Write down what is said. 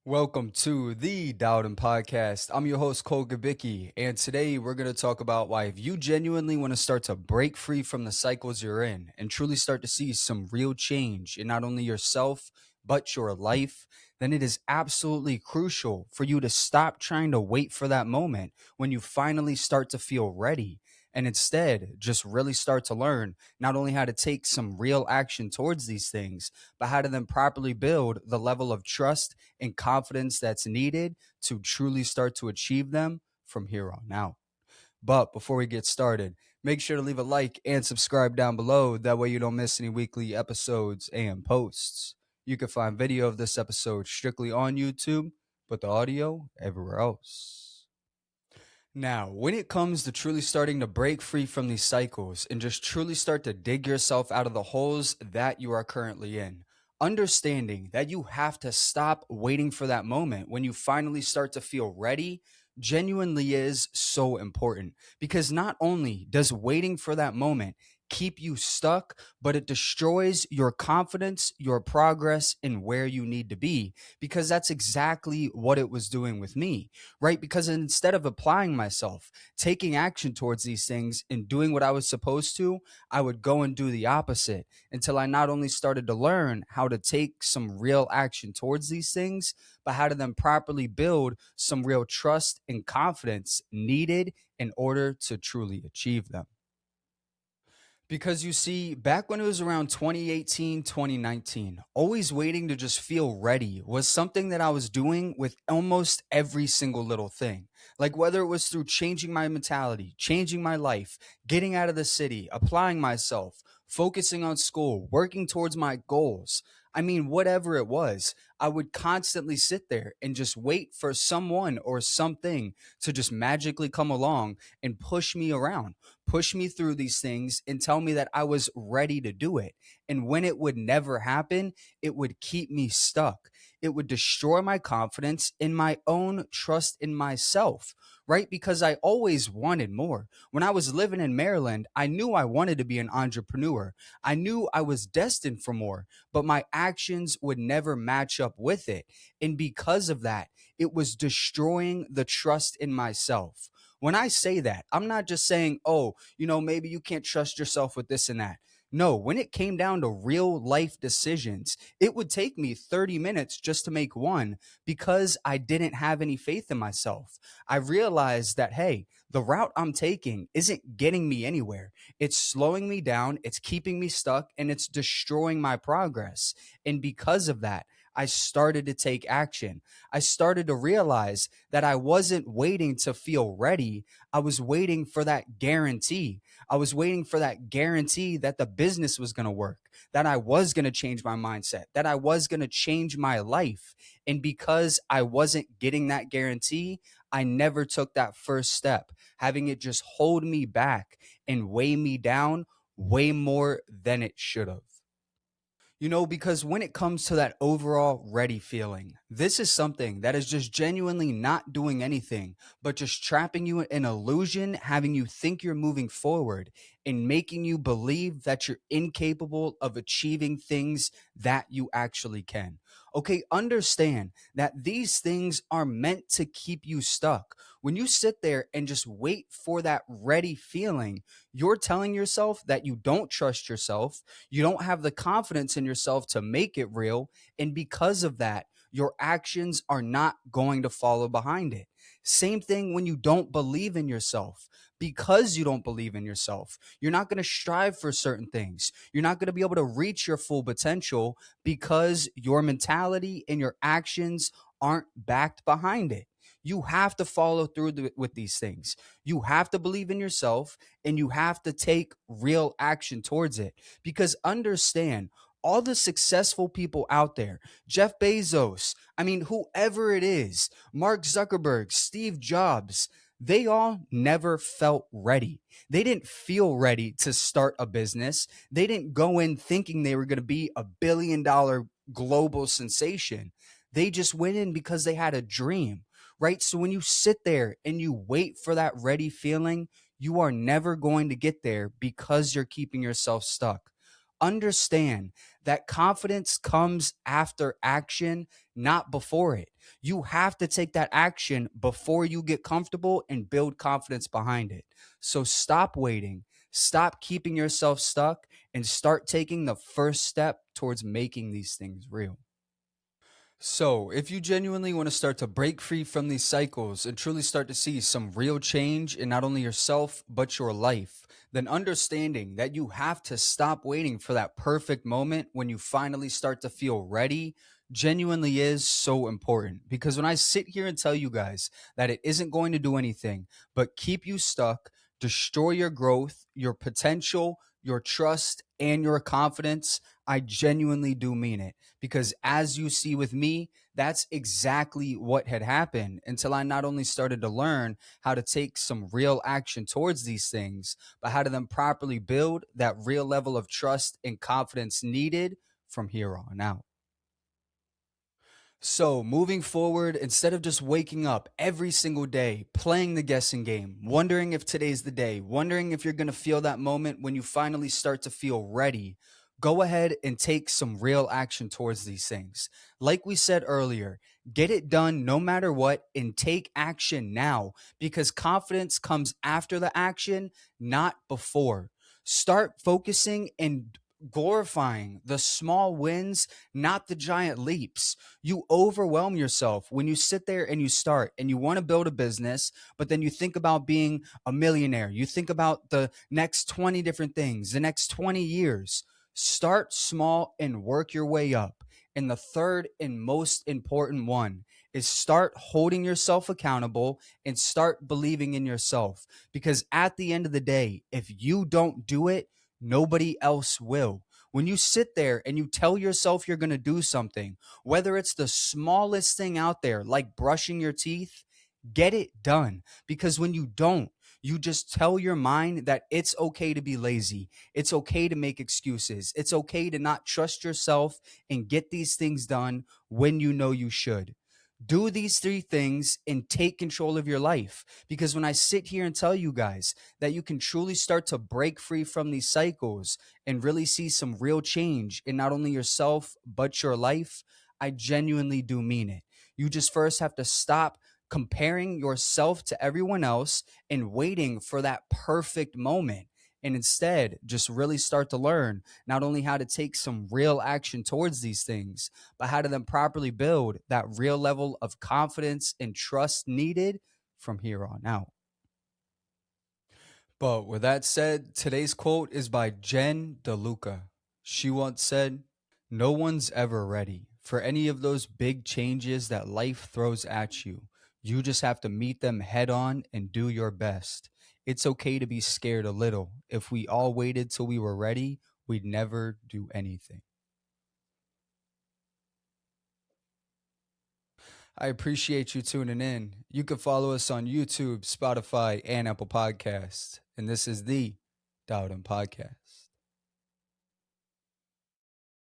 Welcome to the Dowden Podcast. I'm your host, Cole Gabicki, and today we're going to talk about why if you genuinely want to start to break free from the cycles you're in and truly start to see some real change in not only yourself, but your life, then it is absolutely crucial for you to stop trying to wait for that moment when you finally start to feel ready and instead just really start to learn not only how to take some real action towards these things, but how to then properly build the level of trust and confidence that's needed to truly start to achieve them from here on out. But before we get started, make sure to leave a like and subscribe down below. That way you don't miss any weekly episodes and posts. You can find video of this episode strictly on YouTube, but the audio everywhere else. Now, when it comes to truly starting to break free from these cycles and just truly start to dig yourself out of the holes that you are currently in, understanding that you have to stop waiting for that moment when you finally start to feel ready genuinely is so important because not only does waiting for that moment keep you stuck, but it destroys your confidence, your progress, and where you need to be because that's exactly what it was doing with me, right? Because instead of applying myself, taking action towards these things and doing what I was supposed to, I would go and do the opposite until I not only started to learn how to take some real action towards these things, but how to then properly build some real trust and confidence needed in order to truly achieve them. Because you see, back when it was around 2018, 2019, always waiting to just feel ready was something that I was doing with almost every single little thing. Like whether it was through changing my mentality, changing my life, getting out of the city, applying myself, focusing on school, working towards my goals. I mean, whatever it was, I would constantly sit there and just wait for someone or something to just magically come along and push me around, push me through these things and tell me that I was ready to do it. And when it would never happen, it would keep me stuck. It would destroy my confidence in my own trust in myself, right? Because I always wanted more. When I was living in Maryland, I knew I wanted to be an entrepreneur. I knew I was destined for more, but my actions would never match up with it. And because of that, it was destroying the trust in myself. When I say that, I'm not just saying, oh, maybe you can't trust yourself with this and that. No, when it came down to real life decisions, it would take me 30 minutes just to make one because I didn't have any faith in myself. I realized that, hey, the route I'm taking isn't getting me anywhere. It's slowing me down, it's keeping me stuck, and it's destroying my progress. And because of that, I started to take action. I started to realize that I wasn't waiting to feel ready. I was waiting for that guarantee. I was waiting for that guarantee that the business was going to work, that I was going to change my mindset, that I was going to change my life. And because I wasn't getting that guarantee, I never took that first step, having it just hold me back and weigh me down way more than it should have. Because when it comes to that overall ready feeling, this is something that is just genuinely not doing anything, but just trapping you in an illusion, having you think you're moving forward and making you believe that you're incapable of achieving things that you actually can. Okay, understand that these things are meant to keep you stuck. When you sit there and just wait for that ready feeling, you're telling yourself that you don't trust yourself, you don't have the confidence in yourself to make it real. And because of that, your actions are not going to follow behind it. Same thing when you don't believe in yourself. Because you don't believe in yourself, you're not going to strive for certain things. You're not going to be able to reach your full potential because your mentality and your actions aren't backed behind it. You have to follow through with these things. You have to believe in yourself and you have to take real action towards it. Because understand, all the successful people out there, Jeff Bezos, I mean, whoever it is, Mark Zuckerberg, Steve Jobs, they all never felt ready. They didn't feel ready to start a business. They didn't go in thinking they were going to be a $1 billion global sensation. They just went in because they had a dream, right? So when you sit there and you wait for that ready feeling, you are never going to get there because you're keeping yourself stuck. understand that confidence comes after action, not before it. You have to take that action before you get comfortable and build confidence behind it. So stop waiting, stop keeping yourself stuck, and start taking the first step towards making these things real. So, if you genuinely want to start to break free from these cycles and truly start to see some real change in not only yourself, but your life, then understanding that you have to stop waiting for that perfect moment when you finally start to feel ready genuinely is so important. Because when I sit here and tell you guys that it isn't going to do anything but keep you stuck, destroy your growth, your potential, your trust, and your confidence, I genuinely do mean it, because as you see with me, that's exactly what had happened until I not only started to learn how to take some real action towards these things, but how to then properly build that real level of trust and confidence needed from here on out. So, moving forward, instead of just waking up every single day, playing the guessing game, wondering if today's the day, wondering if you're going to feel that moment when you finally start to feel ready, go ahead and take some real action towards these things. Like we said earlier, get it done no matter what and take action now, because confidence comes after the action, not before. Start focusing and glorifying the small wins, not the giant leaps. You overwhelm yourself when you sit there and you start and you want to build a business, but then you think about being a millionaire. You think about the next 20 different things, the next 20 years. Start small and work your way up. And the third and most important one is start holding yourself accountable and start believing in yourself. Because at the end of the day, if you don't do it, nobody else will. When you sit there and you tell yourself you're going to do something, whether it's the smallest thing out there, like brushing your teeth, get it done. Because when you don't, you just tell your mind that it's okay to be lazy. It's okay to make excuses. It's okay to not trust yourself and get these things done when you know you should. Do these three things and take control of your life. Because when I sit here and tell you guys that you can truly start to break free from these cycles and really see some real change in not only yourself, but your life, I genuinely do mean it. You just first have to stop comparing yourself to everyone else and waiting for that perfect moment. And instead, just really start to learn not only how to take some real action towards these things, but how to then properly build that real level of confidence and trust needed from here on out. But with that said, today's quote is by Jen DeLuca. She once said, "No one's ever ready for any of those big changes that life throws at you. You just have to meet them head on and do your best. It's okay to be scared a little. If we all waited till we were ready, we'd never do anything." I appreciate you tuning in. You can follow us on YouTube, Spotify, and Apple Podcasts. And this is the Dowden Podcast.